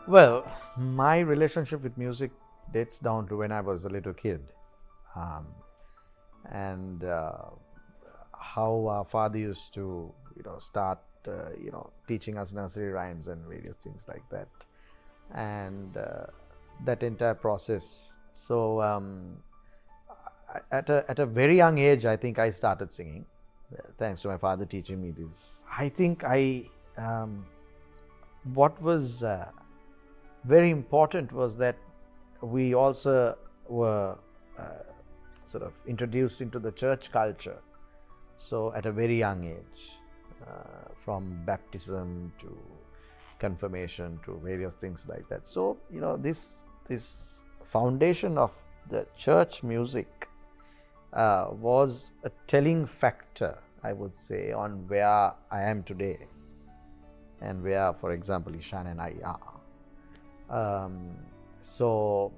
Well, my relationship with music dates down to when I was a little kid. Um, and how our father used to, start, teaching us nursery rhymes and various things like that. And that entire process. So at a very young age, I think I started singing, thanks to my father teaching me this. I think what was very important was that we also were sort of introduced into the church culture. So at a very young age, from baptism to confirmation to various things like that. So this foundation of the church music was a telling factor, I would say, on where I am today and where, for example, Ishan and I are. So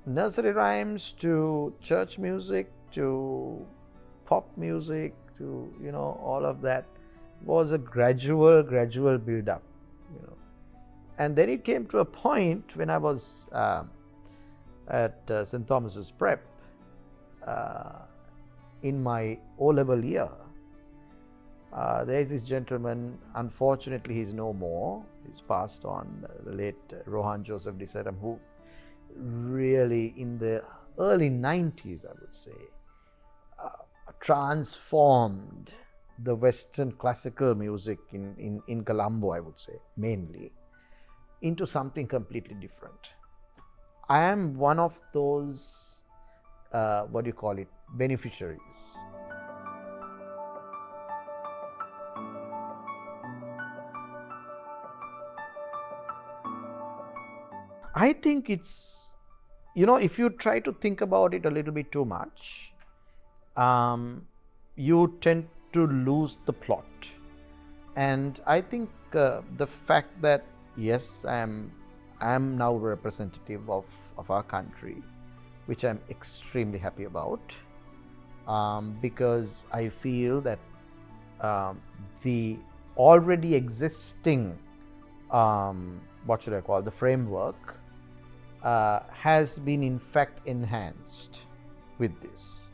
nursery rhymes to church music to pop music to all of that was a gradual build up, and then it came to a point when I was at St. Thomas's Prep in my O-level year. There is this gentleman, unfortunately he's no more, he's passed on, the late Rohan De Lanerolle, who really in the early 90s, I would say, transformed the Western classical music in Colombo, I would say, mainly, into something completely different. I am one of those, beneficiaries. I think it's, if you try to think about it a little bit too much, you tend to lose the plot. And I think the fact that, yes, I am now representative of our country, which I'm extremely happy about, because I feel that the already existing, the framework has been in fact enhanced with this,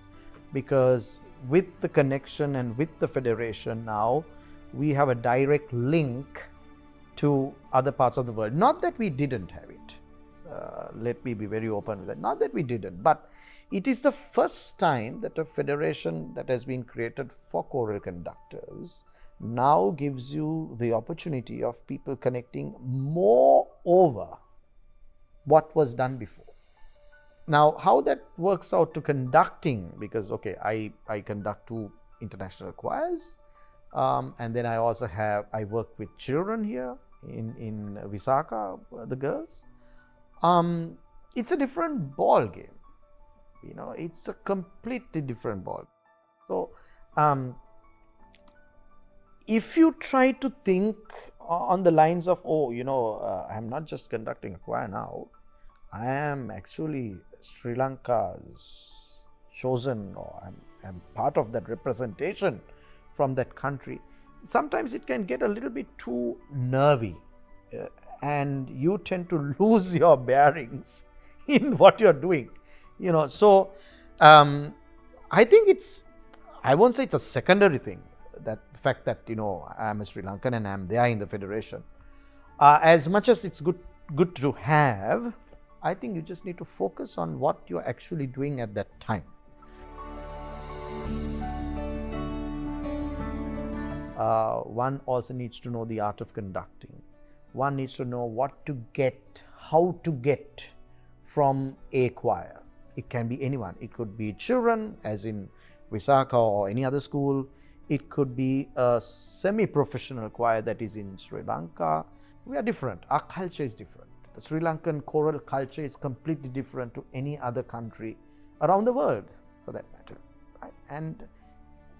because with the connection and with the federation now we have a direct link to other parts of the world. Not that we didn't have it, let me be very open with that, not that we didn't, but it is the first time that a federation that has been created for choral conductors now gives you the opportunity of people connecting more over what was done before. Now, how that works out to conducting, because I conduct 2 international choirs, and then I also I work with children here in Visakha, the girls. It's a different ball game. It's a completely different ball. So, if you try to think on the lines of, I'm not just conducting a choir now, I am actually Sri Lanka's chosen, or I'm part of that representation from that country. Sometimes it can get a little bit too nervy, and you tend to lose your bearings in what you're doing. So I think I won't say it's a secondary thing, that the fact that I'm a Sri Lankan and I'm there in the federation. As much as it's good to have, I think you just need to focus on what you're actually doing at that time. One also needs to know the art of conducting. One needs to know how to get from a choir. It can be anyone. It could be children, as in Visakha or any other school. It could be a semi-professional choir that is in Sri Lanka. We are different. Our culture is different. The Sri Lankan choral culture is completely different to any other country around the world, for that matter. Right? And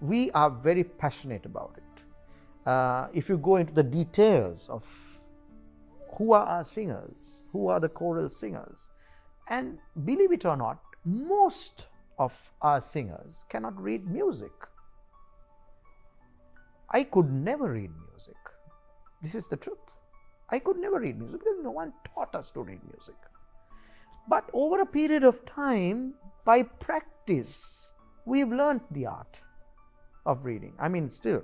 we are very passionate about it. If you go into the details of who are our singers, who are the choral singers, and believe it or not, most of our singers cannot read music. I could never read music. This is the truth. I could never read music because no one taught us to read music. But over a period of time, by practice, we've learned the art of reading. I mean, still,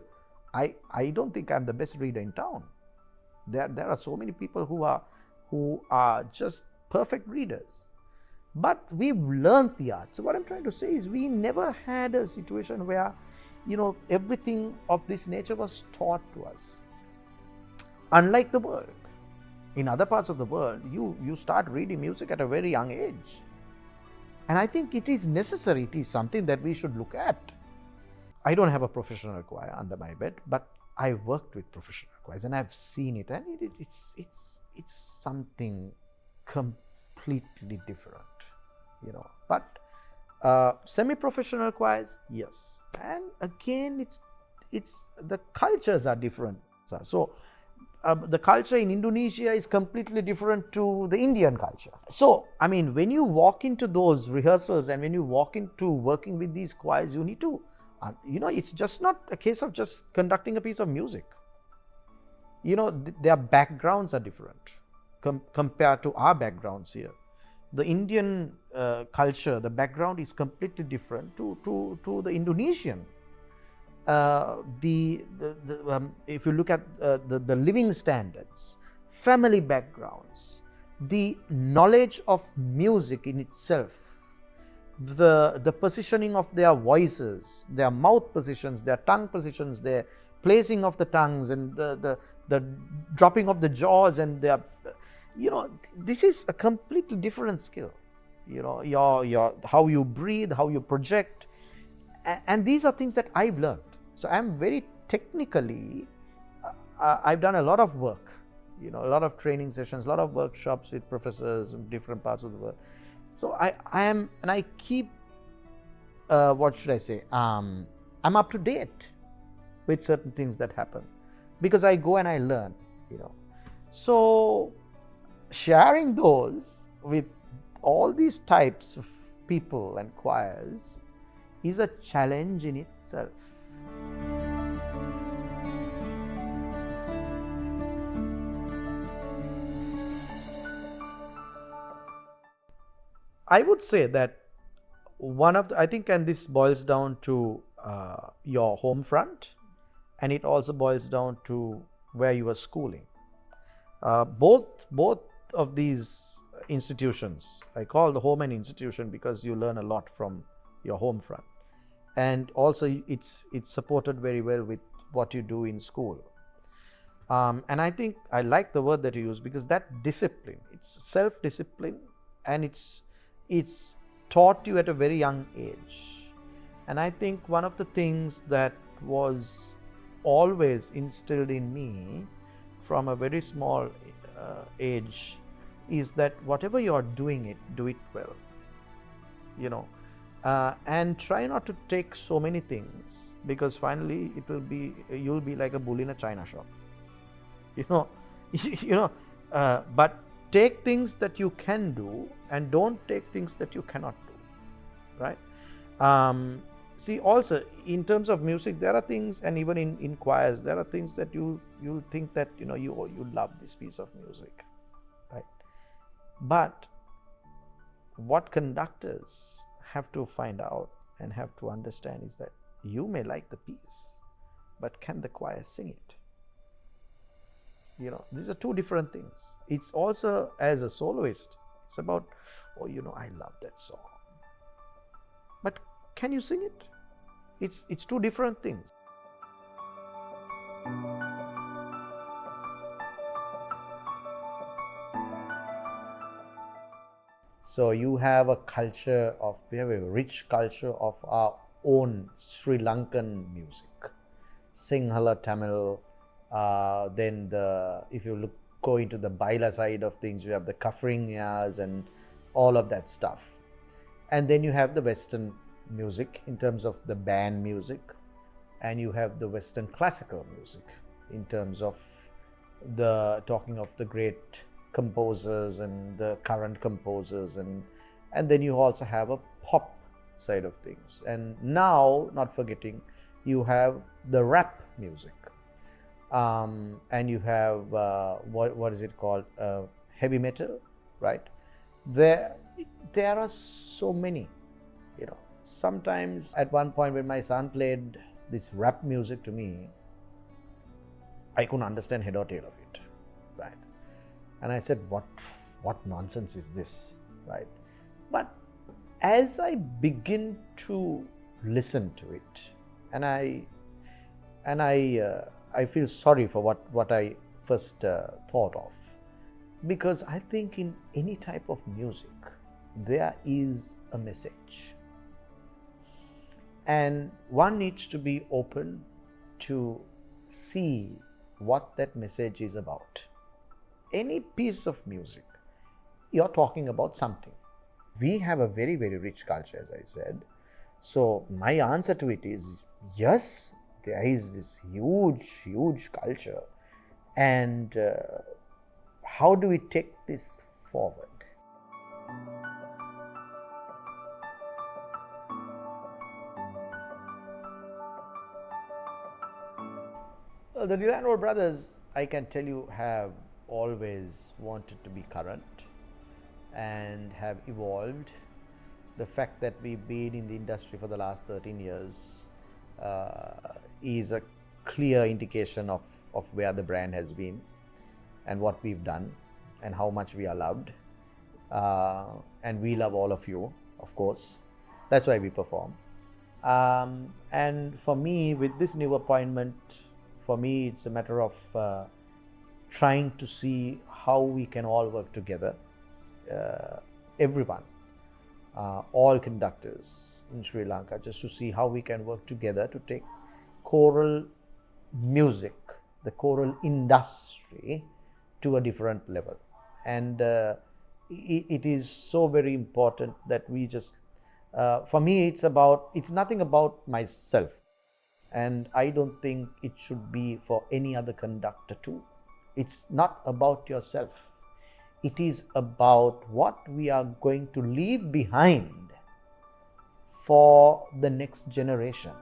I don't think I'm the best reader in town. There are so many people who are just perfect readers. But we've learned the art. So what I'm trying to say is we never had a situation where, everything of this nature was taught to us. Unlike the world. In other parts of the world, you start reading music at a very young age. And I think it is necessary. It is something that we should look at. I don't have a professional choir under my bed, but I worked with professional choirs and I've seen it, and it's something completely different, But semi-professional choirs, yes, and again, it's the cultures are different. So the culture in Indonesia is completely different to the Indian culture. So, I mean, when you walk into those rehearsals and when you walk into working with these choirs, you need to, it's just not a case of just conducting a piece of music. Their backgrounds are different compared to our backgrounds here. The Indian culture, the background is completely different to the Indonesian. If you look at the living standards, family backgrounds, the knowledge of music in itself, the positioning of their voices, their mouth positions, their tongue positions, their placing of the tongues, and the dropping of the jaws, and their, this is a completely different skill. Your how you breathe, how you project, and these are things that I've learned. So I'm very technically, I've done a lot of work, a lot of training sessions, a lot of workshops with professors in different parts of the world. So I am, and I keep, what should I say? I'm up to date with certain things that happen because I go and I learn, So sharing those with all these types of people and choirs is a challenge in itself. I would say that I think, and this boils down to your home front, and it also boils down to where you are schooling. Both of these institutions, I call the home an institution because you learn a lot from your home front, and also it's supported very well with what you do in school. And I think I like the word that you use because that discipline, it's self-discipline, and it's taught you at a very young age. And I think one of the things that was always instilled in me from a very small age is that whatever you're doing do it well, and try not to take so many things, because finally you'll be like a bull in a china shop, but take things that you can do and don't take things that you cannot do, right? See, also in terms of music, there are things, and even in choirs, there are things that you think that you love this piece of music, right? But what conductors have to find out and have to understand is that you may like the piece, but can the choir sing it? These are two different things. It's also, as a soloist, it's about, I love that song, but can you sing it? It's two different things. So you have we have a rich culture of our own Sri Lankan music, Sinhala, Tamil. Then if you go into the Baila side of things, you have the Kafringas and all of that stuff. And then you have the Western music in terms of the band music, and you have the Western classical music in terms of talking of the great composers and the current composers, and then you also have a pop side of things. And now, not forgetting, you have the rap music. and you have what is it called, heavy metal, right? There are so many, you know. Sometimes at one point when my son played this rap music to me, I couldn't understand head or tail of it, right? And I said, what nonsense is this, right? But as I begin to listen to it, and I feel sorry for what I first thought of, because I think in any type of music there is a message, and one needs to be open to see what that message is about. Any piece of music, you're talking about something. We have a very, very rich culture, as I said. So my answer to it is yes, there is this huge culture, and how do we take this forward? The De Lanerolle brothers, I can tell you, have always wanted to be current and have evolved. The fact that we've been in the industry for the last 13 years is a clear indication of where the brand has been and what we've done and how much we are loved. And we love all of you, of course. That's why we perform. And for me, with this new appointment, for me, it's a matter of trying to see how we can all work together. Everyone, all conductors in Sri Lanka, just to see how we can work together to take choral music, the choral industry, to a different level. And it is so very important that we just, for me, it's nothing about myself. And I don't think it should be for any other conductor too. It's not about yourself. It is about what we are going to leave behind for the next generation.